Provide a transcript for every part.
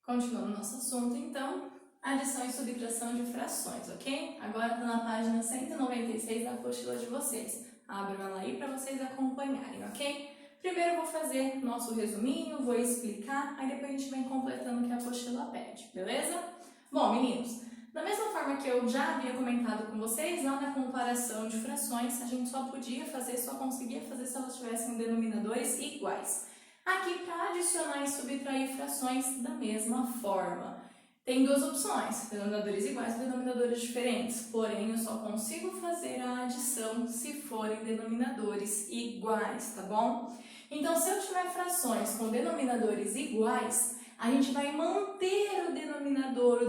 Continuando nosso assunto, então, adição e subtração de frações, ok? Agora estou na página 196 da apostila de vocês. Abram ela aí para vocês acompanharem, ok? Primeiro eu vou fazer nosso resuminho, vou explicar, aí depois a gente vem completando o que a apostila pede, beleza? Bom, meninos, da mesma forma que eu já havia comentado com vocês, lá na comparação de frações, a gente só conseguia fazer se elas tivessem denominadores iguais. Aqui, para adicionar e subtrair frações da mesma forma. Tem duas opções, denominadores iguais e denominadores diferentes, porém eu só consigo fazer a adição se forem denominadores iguais, tá bom? Então, se eu tiver frações com denominadores iguais, a gente vai manter o denominador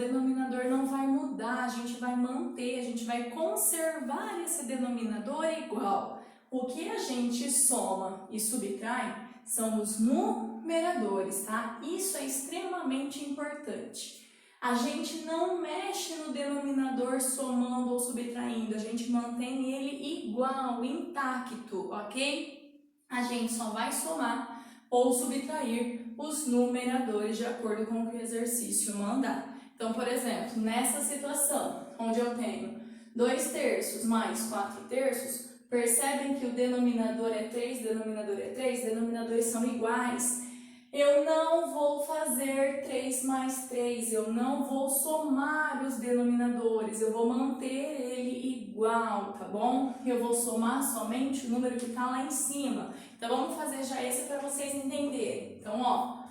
não vai mudar, a gente vai manter, a gente vai conservar esse denominador igual. O que a gente soma e subtrai são os numeradores, tá? Isso é extremamente importante. A gente não mexe no denominador somando ou subtraindo, a gente mantém ele igual, intacto, ok? A gente só vai somar ou subtrair os numeradores de acordo com o que o exercício mandar. Então, por exemplo, nessa situação, onde eu tenho 2/3 mais 4/3, percebem que o denominador é 3, denominadores são iguais. Eu não vou fazer 3 mais 3, eu não vou somar os denominadores, eu vou manter ele igual, tá bom? Eu vou somar somente o número que está lá em cima. Então, vamos fazer já esse para vocês entenderem. Então, ó,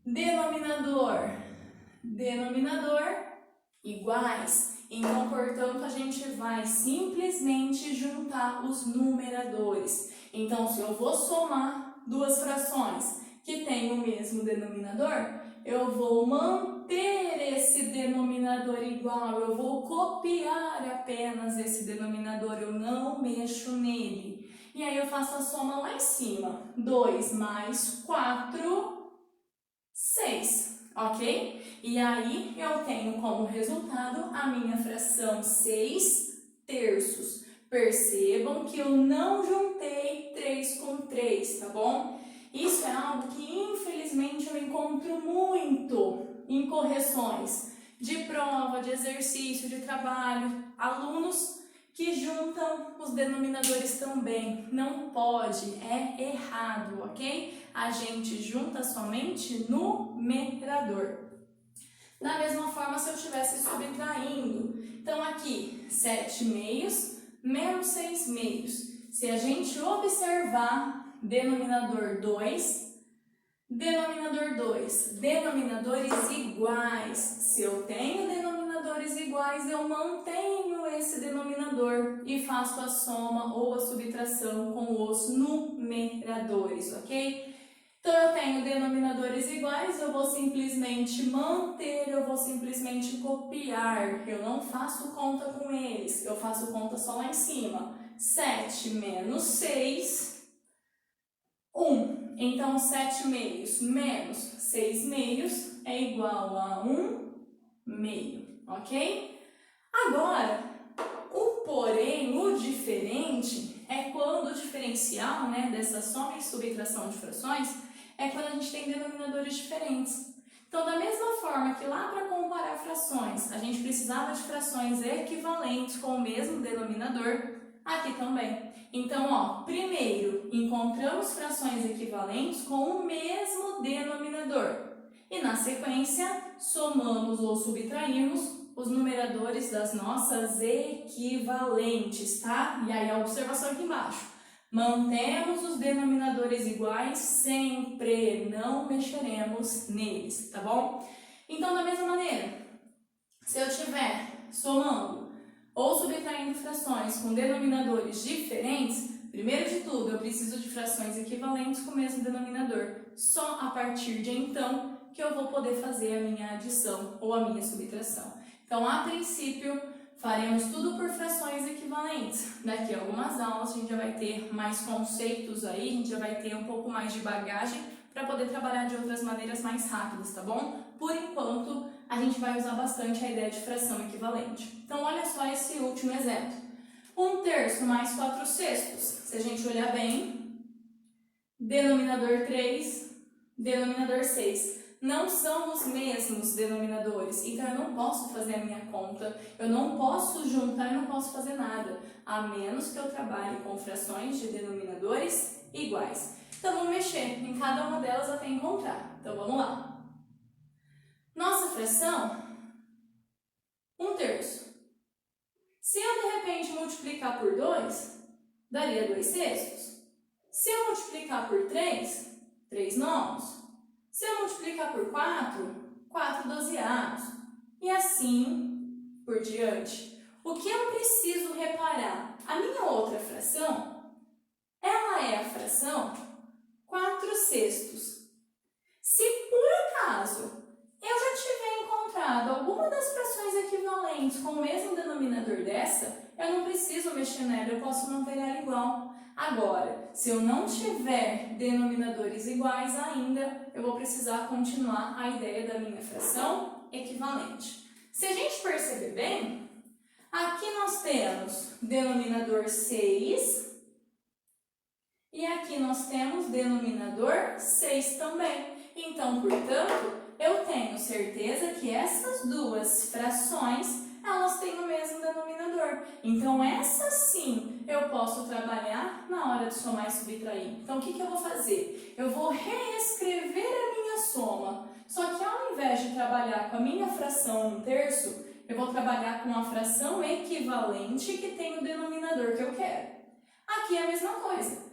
denominador iguais. Então, portanto, a gente vai simplesmente juntar os numeradores. Então, se eu vou somar duas frações que têm o mesmo denominador, eu vou manter esse denominador igual, eu vou copiar apenas esse denominador, eu não mexo nele. E aí eu faço a soma lá em cima. 2 mais 4, 6. Ok? E aí eu tenho como resultado a minha fração 6/3. Percebam que eu não juntei 3 com 3, tá bom? Isso é algo que infelizmente eu encontro muito em correções de prova, de exercício, de trabalho, alunos que juntam os denominadores também. Não pode, é errado, ok? A gente junta somente numerador. Da mesma forma, se eu estivesse subtraindo, então aqui 7/2 menos 6/2. Se a gente observar denominador 2, denominadores iguais. Se eu tenho denominadores iguais, eu mantenho esse denominador e faço a soma ou a subtração com os numeradores, ok? Então, eu tenho denominadores iguais, eu vou simplesmente manter, eu vou simplesmente copiar. Eu não faço conta com eles, eu faço conta só lá em cima. 7 menos 6, 1. Então, 7/2 menos 6/2 é igual a 1/2, ok? Agora, o porém, o diferente, é quando o diferencial, né, dessa soma e subtração de frações é quando a gente tem denominadores diferentes. Então, da mesma forma que lá para comparar frações, a gente precisava de frações equivalentes com o mesmo denominador, aqui também. Então, ó, primeiro, encontramos frações equivalentes com o mesmo denominador. E na sequência, somamos ou subtraímos os numeradores das nossas equivalentes, tá? E aí a observação aqui embaixo. Mantemos os denominadores iguais sempre, não mexeremos neles, tá bom? Então, da mesma maneira, se eu estiver somando ou subtraindo frações com denominadores diferentes, primeiro de tudo, eu preciso de frações equivalentes com o mesmo denominador. Só a partir de então que eu vou poder fazer a minha adição ou a minha subtração. Então, a princípio, faremos tudo por frações equivalentes. Daqui a algumas aulas a gente já vai ter mais conceitos aí, a gente já vai ter um pouco mais de bagagem para poder trabalhar de outras maneiras mais rápidas, tá bom? Por enquanto, a gente vai usar bastante a ideia de fração equivalente. Então, olha só esse último exemplo. 1/3 mais 4/6. Se a gente olhar bem, denominador 3, denominador 6. não são os mesmos denominadores, então eu não posso fazer a minha conta, eu não posso juntar, eu não posso fazer nada, a menos que eu trabalhe com frações de denominadores iguais. Então vamos mexer em cada uma delas até encontrar. Então vamos lá. Nossa fração, 1/3. Se eu de repente multiplicar por 2, daria 2/6. Se eu multiplicar por 3, 3/9. Se eu multiplicar por 4, 4/12. E assim por diante. O que eu preciso reparar? A minha outra fração, ela é a fração 4/6. Se por acaso eu já tiver encontrado alguma das frações equivalentes com o mesmo denominador dessa, eu não preciso mexer nela, eu posso manter ela igual. Agora, se eu não tiver denominadores iguais ainda, eu vou precisar continuar a ideia da minha fração equivalente. Se a gente perceber bem, aqui nós temos denominador 6 e aqui nós temos denominador 6 também. Então, portanto, eu tenho certeza que essas duas frações, elas têm o mesmo denominador. Então, essa sim eu posso trabalhar na hora de somar e subtrair. Então, o que eu vou fazer? Eu vou reescrever a minha soma. Só que ao invés de trabalhar com a minha fração 1/3, eu vou trabalhar com a fração equivalente que tem o denominador que eu quero. Aqui é a mesma coisa.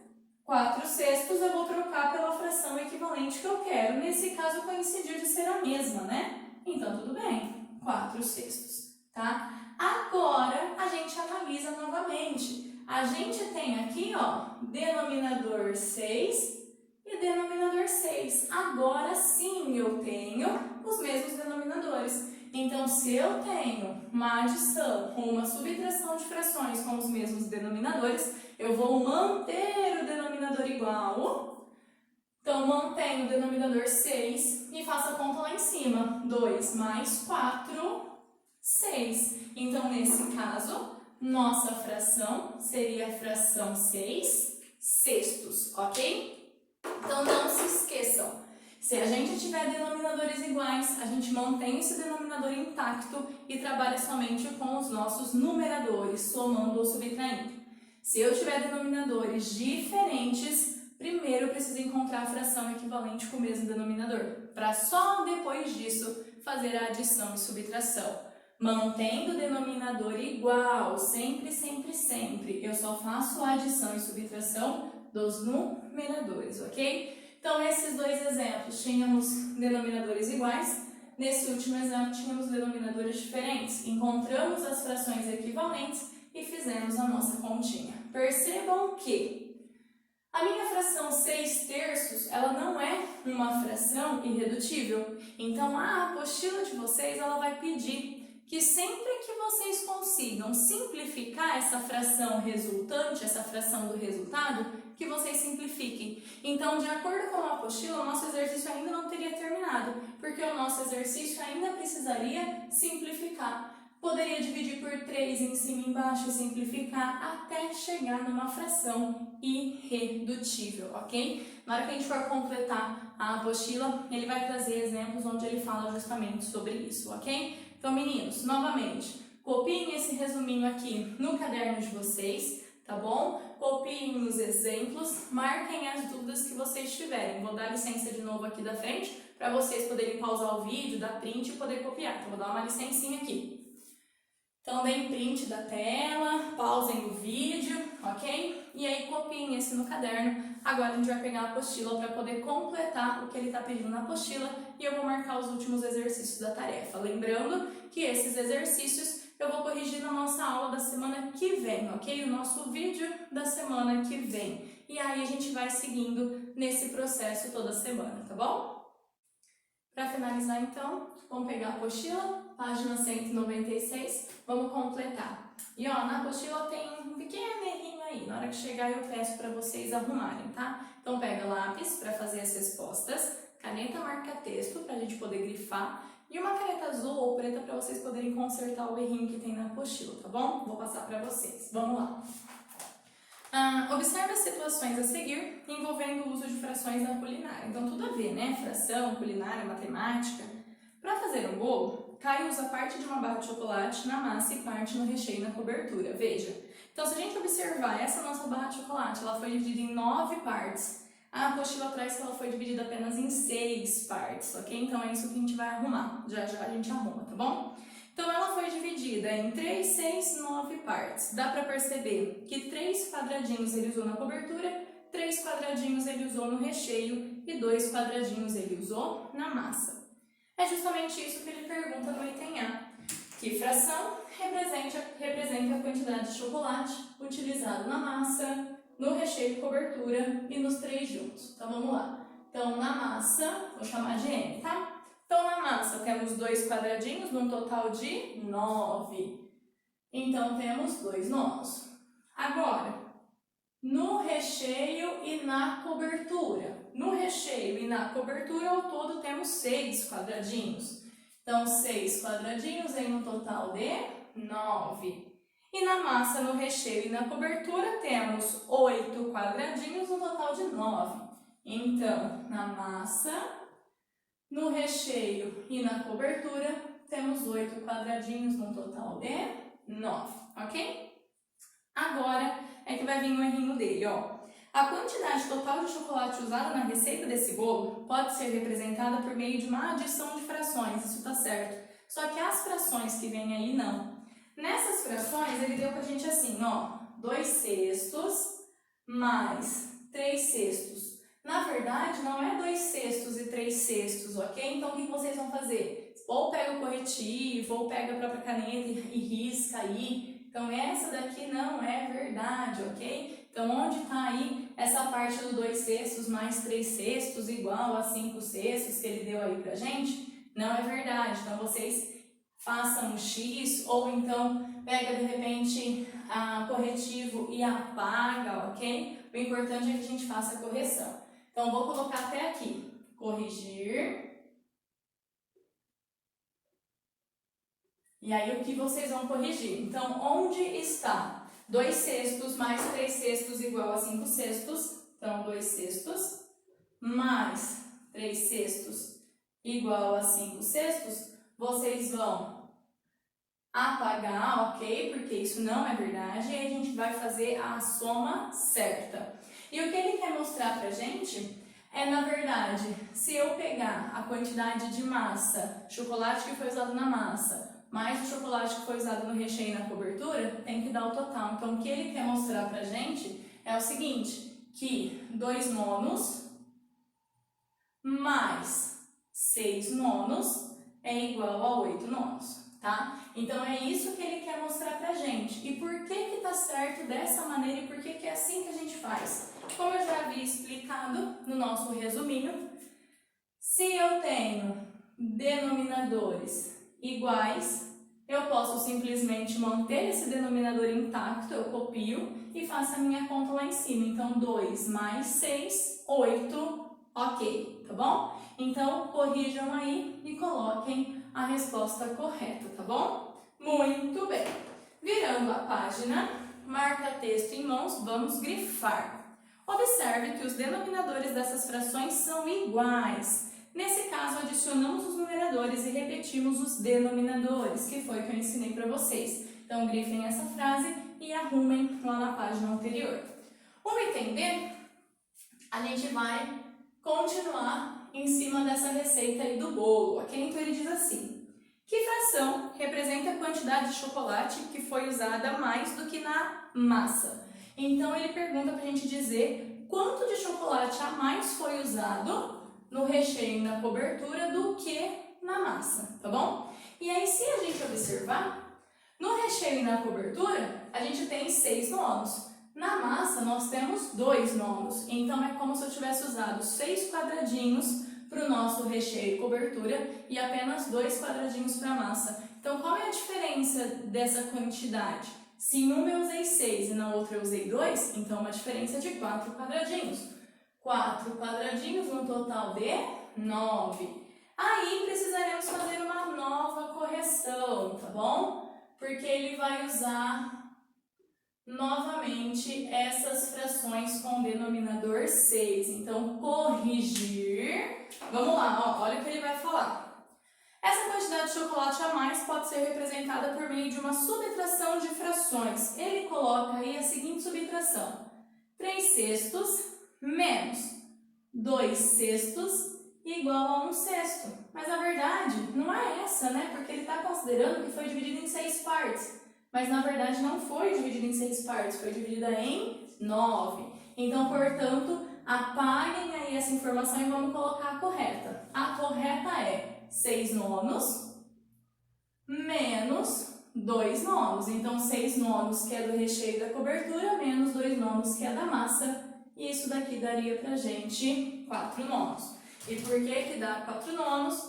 4/6 eu vou trocar pela fração equivalente que eu quero. Nesse caso, coincidiu de ser a mesma, né? Então, tudo bem. 4/6, tá? Agora, a gente analisa novamente. A gente tem aqui, ó, denominador 6 e denominador 6. Agora sim, eu tenho os mesmos denominadores. Então, se eu tenho uma adição ou uma subtração de frações com os mesmos denominadores, eu vou manter o denominador igual. Então, mantenho o denominador 6 e faço a conta lá em cima. 2 mais 4, 6. Então, nesse caso, nossa fração seria a fração 6/6, ok? Então, não se esqueçam. Se a gente tiver denominadores iguais, a gente mantém esse denominador intacto e trabalha somente com os nossos numeradores, somando ou subtraindo. Se eu tiver denominadores diferentes, primeiro eu preciso encontrar a fração equivalente com o mesmo denominador, para só depois disso fazer a adição e subtração. Mantendo o denominador igual, sempre, sempre, sempre, eu só faço a adição e subtração dos numeradores, ok? Então, nesses dois exemplos, tínhamos denominadores iguais. Nesse último exemplo, tínhamos denominadores diferentes. Encontramos as frações equivalentes e fizemos a nossa continha. Percebam que a minha fração 6/3, ela não é uma fração irredutível. Então, a apostila de vocês, ela vai pedir que sempre que vocês consigam simplificar essa fração resultante, essa fração do resultado, que vocês simplifiquem. Então, de acordo com a apostila, o nosso exercício ainda não teria terminado, porque o nosso exercício ainda precisaria simplificar. Poderia dividir por 3 em cima e embaixo e simplificar até chegar numa fração irredutível, ok? Na hora que a gente for completar a apostila, ele vai trazer exemplos onde ele fala justamente sobre isso, ok? Então, meninos, novamente, copiem esse resuminho aqui no caderno de vocês, tá bom? Copiem os exemplos, marquem as dúvidas que vocês tiverem. Vou dar licença de novo aqui da frente para vocês poderem pausar o vídeo, dar print e poder copiar. Então, vou dar uma licencinha aqui. Então, deem print da tela, pausem o vídeo, ok? E aí, copiem esse no caderno. Agora, a gente vai pegar a apostila para poder completar o que ele está pedindo na apostila e eu vou marcar os últimos exercícios da tarefa. Lembrando que esses exercícios eu vou corrigir na nossa aula da semana que vem, ok? O nosso vídeo da semana que vem. E aí, a gente vai seguindo nesse processo toda semana, tá bom? Para finalizar, então, vamos pegar a apostila, página 196, vamos completar. E ó, na apostila tem um pequeno errinho aí, na hora que chegar eu peço para vocês arrumarem, tá? Então pega lápis para fazer as respostas, caneta marca-texto para a gente poder grifar e uma caneta azul ou preta para vocês poderem consertar o errinho que tem na apostila, tá bom? Vou passar para vocês. Vamos lá. Observe as situações a seguir envolvendo o uso de frações na culinária. Então, tudo a ver, né? Fração, culinária, matemática. Para fazer um bolo, Caio usa parte de uma barra de chocolate na massa e parte no recheio e na cobertura. Veja. Então, se a gente observar essa nossa barra de chocolate, ela foi dividida em 9 partes. A apostila traz que ela foi dividida apenas em 6 partes, ok? Então, é isso que a gente vai arrumar. Já já a gente arruma, tá bom? Então, ela foi dividida em 3, 6, 9 partes. Dá para perceber que 3 quadradinhos ele usou na cobertura, 3 quadradinhos ele usou no recheio e 2 quadradinhos ele usou na massa. É justamente isso que ele pergunta no item A. Que fração representa a quantidade de chocolate utilizado na massa, no recheio e cobertura e nos 3 juntos. Então, vamos lá. Então, na massa, vou chamar de M, tá? Então, na massa, temos 2 quadradinhos, num total de 9. Então, temos 2 nonos. Agora, no recheio e na cobertura. No recheio e na cobertura, ao todo, temos 6 quadradinhos. Então, 6 quadradinhos em um total de 9. E na massa, no recheio e na cobertura, temos 8 quadradinhos, um total de 9. Então, na massa, no recheio e na cobertura, temos 8 quadradinhos, num total de 9, ok? Agora é que vai vir o errinho dele, ó. A quantidade total de chocolate usada na receita desse bolo pode ser representada por meio de uma adição de frações, isso tá certo. Só que as frações que vêm aí, não. Nessas frações, ele deu pra gente assim, ó, 2 sextos mais 3 sextos. Na verdade, não é 2 sextos e 3 sextos, ok? Então, o que vocês vão fazer? Ou pega o corretivo, ou pega a própria caneta e risca aí. Então, essa daqui não é verdade, ok? Então, onde está aí essa parte do 2 sextos mais 3 sextos igual a 5 sextos que ele deu aí pra gente? Não é verdade. Então, vocês façam um X, ou então pega de repente corretivo e apaga, ok? O importante é que a gente faça a correção. Então, vou colocar até aqui, corrigir. E aí, o que vocês vão corrigir? Então, onde está 2 sextos mais 3 sextos igual a 5 sextos? Então, 2 sextos mais 3 sextos igual a 5 sextos, vocês vão apagar, ok? Porque isso não é verdade, e aí a gente vai fazer a soma certa. E o que ele quer mostrar pra gente é, na verdade, se eu pegar a quantidade de massa, chocolate que foi usado na massa, mais o chocolate que foi usado no recheio e na cobertura, tem que dar o total. Então, o que ele quer mostrar pra gente é o seguinte, que 2 nonos mais 6 nonos é igual a 8 nonos, tá? Então, é isso que ele quer mostrar pra gente. E por que que tá certo dessa maneira e por que que é assim que a gente faz? Como eu já havia explicado no nosso resuminho, se eu tenho denominadores iguais, eu posso simplesmente manter esse denominador intacto, eu copio e faço a minha conta lá em cima. Então, 2 mais 6, 8, ok, tá bom? Então, corrijam aí e coloquem a resposta correta, tá bom? Muito bem. Virando a página, marca texto em mãos, vamos grifar. Observe que os denominadores dessas frações são iguais. Nesse caso, adicionamos os numeradores e repetimos os denominadores, que foi o que eu ensinei para vocês. Então, grifem essa frase e arrumem lá na página anterior. O item B, a gente vai continuar em cima dessa receita aí do bolo, ok? Então, ele diz assim, que fração representa a quantidade de chocolate que foi usada mais do que na massa? Então, ele pergunta para a gente dizer quanto de chocolate a mais foi usado no recheio e na cobertura do que na massa, tá bom? E aí, se a gente observar, no recheio e na cobertura, a gente tem 6 nonos. Na massa, nós temos 2 nonos. Então, é como se eu tivesse usado 6 quadradinhos para o nosso recheio e cobertura e apenas 2 quadradinhos para a massa. Então, qual é a diferença dessa quantidade? Se em uma eu usei 6 e na outra eu usei 2, então uma diferença de 4 quadradinhos. 4 quadradinhos, um total de 9. Aí precisaremos fazer uma nova correção, tá bom? Porque ele vai usar novamente essas frações com denominador 6. Então, corrigir. Vamos lá, ó, olha o que ele vai falar. Essa quantidade de chocolate a mais pode ser representada por meio de uma subtração de frações. Ele coloca aí a seguinte subtração: 3/6 menos 2/6 igual a 1/6. Mas a verdade não é essa, né? Porque ele está considerando que foi dividido em 6 partes. Mas na verdade não foi dividido em 6 partes, foi dividida em 9. Então, portanto, apaguem aí essa informação e vamos colocar a correta. A correta é 6/9 menos 2/9. Então, 6/9 que é do recheio da cobertura, menos 2/9 que é da massa. E isso daqui daria pra gente 4/9. E por que dá 4/9?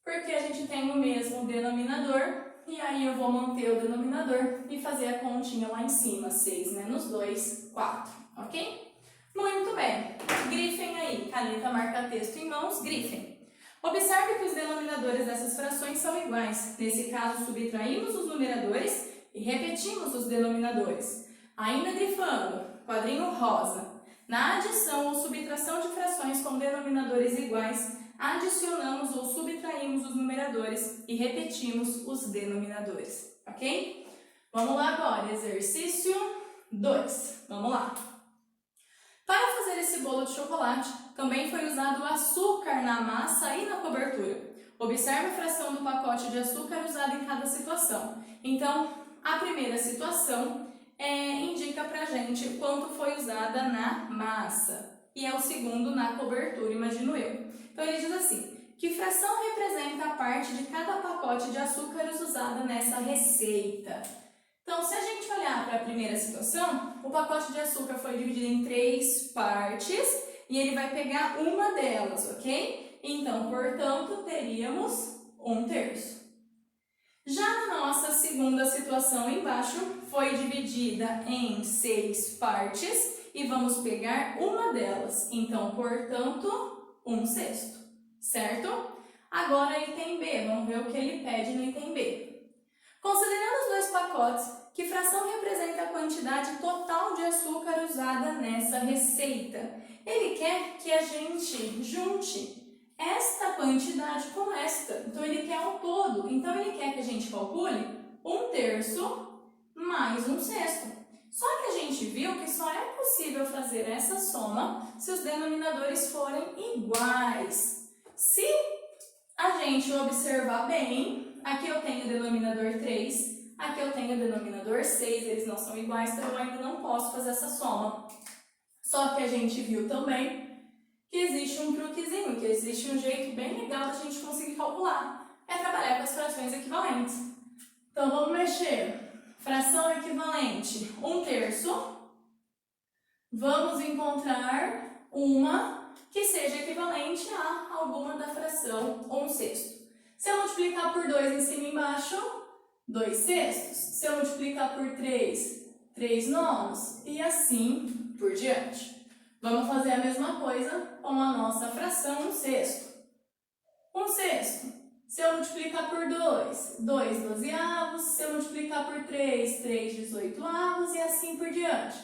Porque a gente tem o mesmo denominador. E aí eu vou manter o denominador e fazer a continha lá em cima. 6 menos 2, 4. Ok? Muito bem. Grifem aí. Caneta marca-texto em mãos, grifem. Observe que os denominadores dessas frações são iguais. Nesse caso, subtraímos os numeradores e repetimos os denominadores. Ainda grifando, quadrinho rosa. Na adição ou subtração de frações com denominadores iguais, adicionamos ou subtraímos os numeradores e repetimos os denominadores, ok? Vamos lá agora, exercício 2. Vamos lá. Para fazer esse bolo de chocolate, também foi usado açúcar na massa e na cobertura. Observe a fração do pacote de açúcar usado em cada situação. Então, a primeira situação indica pra gente quanto foi usada na massa. E é o segundo na cobertura, imagino eu. Então, ele diz assim: que fração representa a parte de cada pacote de açúcares usada nessa receita? Então, se a gente olhar para a primeira situação, o pacote de açúcar foi dividido em 3 partes e ele vai pegar uma delas, ok? Então, portanto, teríamos 1/3. Já na nossa segunda situação embaixo, foi dividida em 6 partes e vamos pegar uma delas. Então, portanto, 1/6, certo? Agora, item B, vamos ver o que ele pede no item B. Considerando os 2 pacotes, que fração representa a quantidade total de açúcar usada nessa receita? Ele quer que a gente junte esta quantidade com esta. Então, ele quer o todo. Então, ele quer que a gente calcule 1/3 mais 1/6. Só que a gente viu que só é possível fazer essa soma se os denominadores forem iguais. Se a gente observar bem, aqui eu tenho o denominador 3, aqui eu tenho o denominador 6, eles não são iguais, então eu ainda não posso fazer essa soma. Só que a gente viu também que existe um truquezinho, que existe um jeito bem legal da gente conseguir calcular. É trabalhar com as frações equivalentes. Então, vamos mexer. Fração equivalente, 1/3. Vamos encontrar uma que seja equivalente a alguma da fração 1/6. Se eu multiplicar por 2 em cima e embaixo, 2/6. Se eu multiplicar por 3, 3/9 e assim por diante. Vamos fazer a mesma coisa com a nossa fração 1/6. 1/6. Se eu multiplicar por 2, 2 dozeavos. Se eu multiplicar por 3, 3 18avos e assim por diante.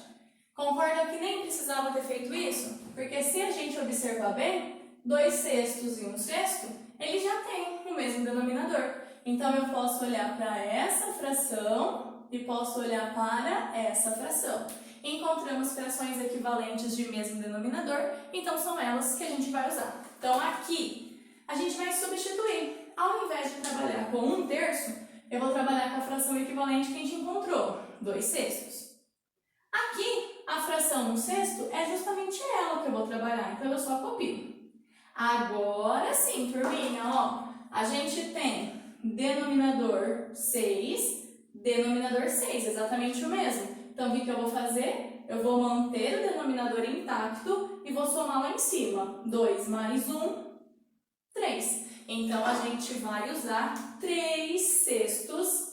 Concorda que nem precisava ter feito isso? Porque se a gente observar bem, 2/6 e 1/6, ele já tem o mesmo denominador. Então, eu posso olhar para essa fração e posso olhar para essa fração. Encontramos frações equivalentes de mesmo denominador, então são elas que a gente vai usar. Então, aqui, a gente vai substituir. Ao invés de trabalhar com 1/3, eu vou trabalhar com a fração equivalente que a gente encontrou, 2/6. Aqui, a fração 1/6 é justamente ela que eu vou trabalhar, então eu só copio. Agora sim, turminha, ó, a gente tem denominador 6, denominador 6, exatamente o mesmo. Então, o que eu vou fazer? Eu vou manter o denominador intacto e vou somar lá em cima. 2 mais 1, 3. Então, a gente vai usar 3/6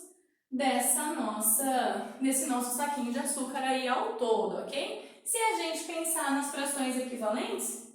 desse nosso saquinho de açúcar aí ao todo, ok? Se a gente pensar nas frações equivalentes,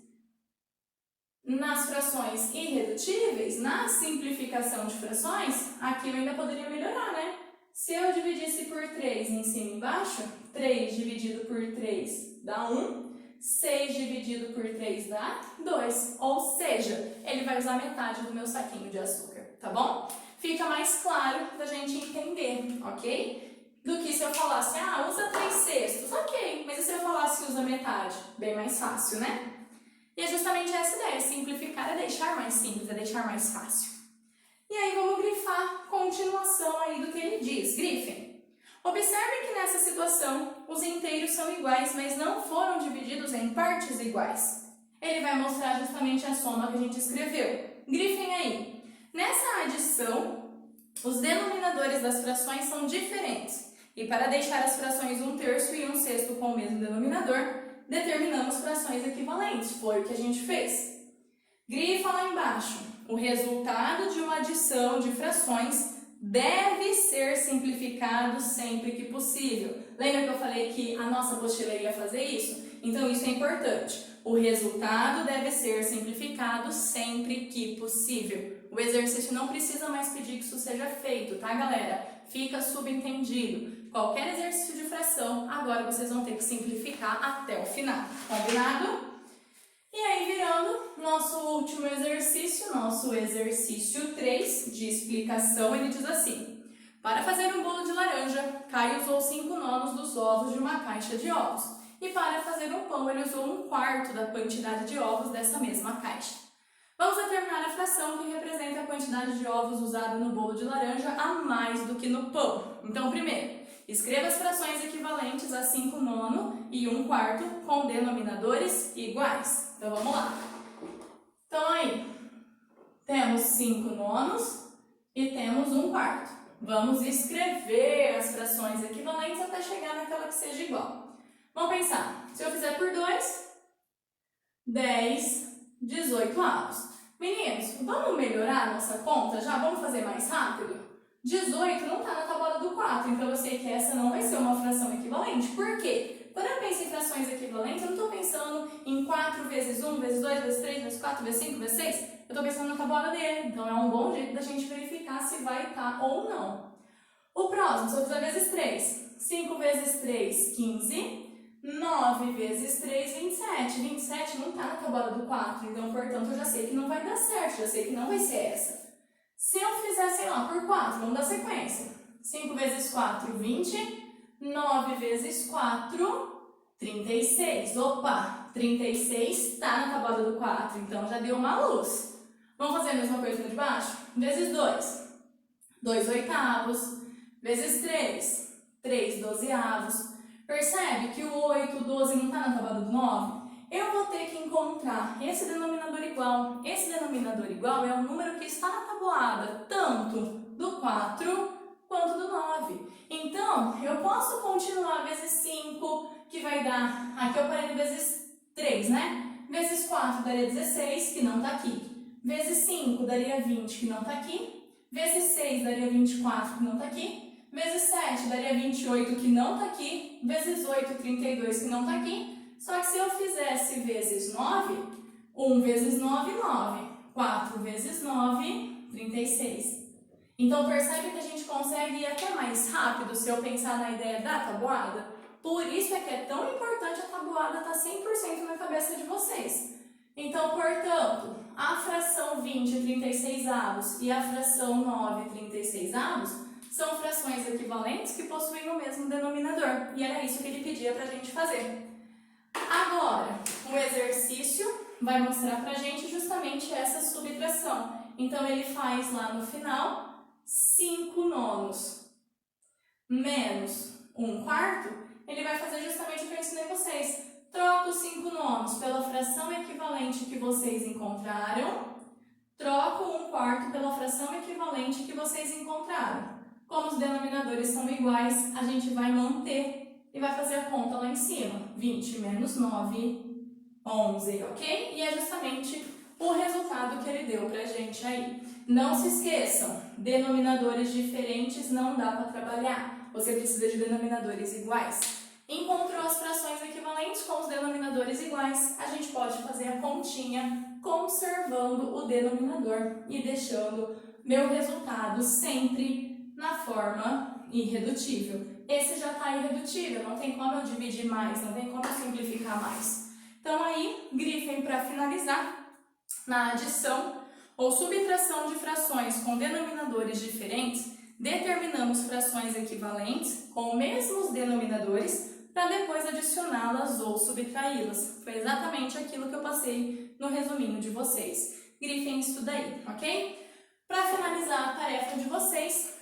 nas frações irredutíveis, na simplificação de frações, aqui eu ainda poderia melhorar, né? Se eu dividisse por 3 em cima e embaixo, 3 dividido por 3 dá 1, 6 dividido por 3 dá 2. Ou seja, ele vai usar metade do meu saquinho de açúcar, tá bom? Fica mais claro da gente entender, ok? Do que se eu falasse, usa 3/6, ok, mas e se eu falasse usa metade? Bem mais fácil, né? E é justamente essa ideia, simplificar é deixar mais simples, é deixar mais fácil. E aí vamos grifar continuação aí do que ele diz. Grifem. Observe que nessa situação os inteiros são iguais, mas não foram divididos em partes iguais. Ele vai mostrar justamente a soma que a gente escreveu. Grifem aí. Nessa adição, os denominadores das frações são diferentes. E para deixar as frações 1/3 e 1/6 com o mesmo denominador, determinamos frações equivalentes. Foi o que a gente fez. Grifa lá embaixo. O resultado de uma adição de frações deve ser simplificado sempre que possível. Lembra que eu falei que a nossa apostila ia fazer isso? Então isso é importante. O resultado deve ser simplificado sempre que possível. O exercício não precisa mais pedir que isso seja feito, tá, galera? Fica subentendido. Qualquer exercício de fração, agora vocês vão ter que simplificar até o final. Combinado? E aí, virando nosso último exercício, nosso exercício 3 de explicação, ele diz assim: para fazer um bolo de laranja, Caio usou 5/9 dos ovos de uma caixa de ovos. E para fazer um pão, ele usou 1/4 da quantidade de ovos dessa mesma caixa. Vamos determinar a fração que representa a quantidade de ovos usada no bolo de laranja a mais do que no pão. Então, primeiro, escreva as frações equivalentes a 5/9 e 1/4 com denominadores iguais. Então, vamos lá. Então, aí, temos 5/9 e temos 1/4. Vamos escrever as frações equivalentes até chegar naquela que seja igual. Vamos pensar. Se eu fizer por 2, 10, 18 avos. Meninos, vamos melhorar a nossa conta já? Vamos fazer mais rápido? 18 não está na tábua do 4, então eu sei que essa não vai ser uma fração equivalente. Por quê? Quando eu penso em frações equivalentes, eu não estou pensando em 4 vezes 1, vezes 2, vezes 3, vezes 4, vezes 5, vezes 6. Eu estou pensando na tábua dele. Então é um bom jeito da gente verificar se vai estar ou não. O próximo, se eu fizer vezes 3. 5 vezes 3, 15. 9 vezes 3, 27. 27 não está na tábua do 4, então, portanto, eu já sei que não vai dar certo, já sei que não vai ser essa. Se eu fizer, sei lá, por 4, vamos dar sequência. 5 vezes 4, 20. 9 vezes 4, 36. Opa, 36 está na tábua do 4, então já deu uma luz. Vamos fazer a mesma coisa no de baixo? Vezes 2, 2 oitavos. Vezes 3, 3 dozeavos. Percebe que o 8, o 12 não está na tábua do 9? Eu vou ter que encontrar esse denominador igual. Esse denominador igual é o número que está na tabuada, tanto do 4 quanto do 9. Então, eu posso continuar vezes 5, que vai dar... Aqui eu parei no vezes 3, né? Vezes 4 daria 16, que não está aqui. Vezes 5 daria 20, que não está aqui. Vezes 6 daria 24, que não está aqui. Vezes 7 daria 28, que não está aqui. Vezes 8, 32, que não está aqui. Só que se eu fizesse vezes 9, 1 vezes 9, 9. 4 vezes 9, 36. Então, percebe que a gente consegue ir até mais rápido se eu pensar na ideia da tabuada? Por isso é que é tão importante a tabuada estar 100% na cabeça de vocês. Então, portanto, a fração 20, 36 avos e a fração 9, 36 avos são frações equivalentes que possuem o mesmo denominador. E era isso que ele pedia para a gente fazer. Agora, o exercício vai mostrar para a gente justamente essa subtração. Então, ele faz lá no final 5/9 menos 1/4. Ele vai fazer justamente o que eu ensinei vocês. Troca os 5/9 pela fração equivalente que vocês encontraram. Troca o 1/4 pela fração equivalente que vocês encontraram. Como os denominadores são iguais, a gente vai manter e vai fazer a conta lá em cima. 20 menos 9, 11, ok? E é justamente o resultado que ele deu pra gente aí. Não se esqueçam, denominadores diferentes não dá para trabalhar. Você precisa de denominadores iguais. Encontrou as frações equivalentes com os denominadores iguais, a gente pode fazer a continha conservando o denominador e deixando meu resultado sempre na forma irredutível. Esse já está irredutível, não tem como eu dividir mais, não tem como eu simplificar mais. Então aí, grifem para finalizar. Na adição ou subtração de frações com denominadores diferentes, determinamos frações equivalentes com mesmos denominadores para depois adicioná-las ou subtraí-las. Foi exatamente aquilo que eu passei no resuminho de vocês. Grifem isso daí, ok? Para finalizar a tarefa de vocês,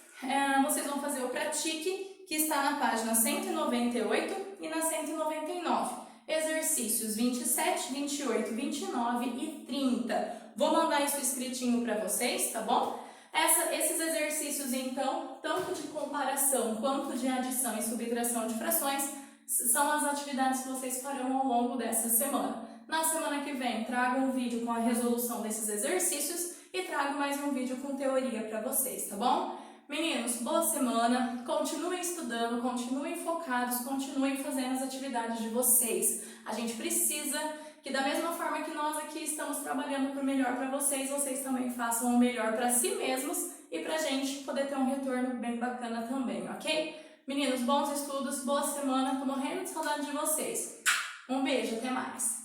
vocês vão fazer o pratique, que está na página 198 e na 199. Exercícios 27, 28, 29 e 30. Vou mandar isso escritinho para vocês, tá bom? Esses exercícios, então, tanto de comparação quanto de adição e subtração de frações, são as atividades que vocês farão ao longo dessa semana. Na semana que vem, trago um vídeo com a resolução desses exercícios e trago mais um vídeo com teoria para vocês, tá bom? Meninos, boa semana, continuem estudando, continuem focados, continuem fazendo as atividades de vocês. A gente precisa que da mesma forma que nós aqui estamos trabalhando para o melhor para vocês, vocês também façam o melhor para si mesmos e para a gente poder ter um retorno bem bacana também, ok? Meninos, bons estudos, boa semana, tô morrendo de saudade de vocês. Um beijo, até mais!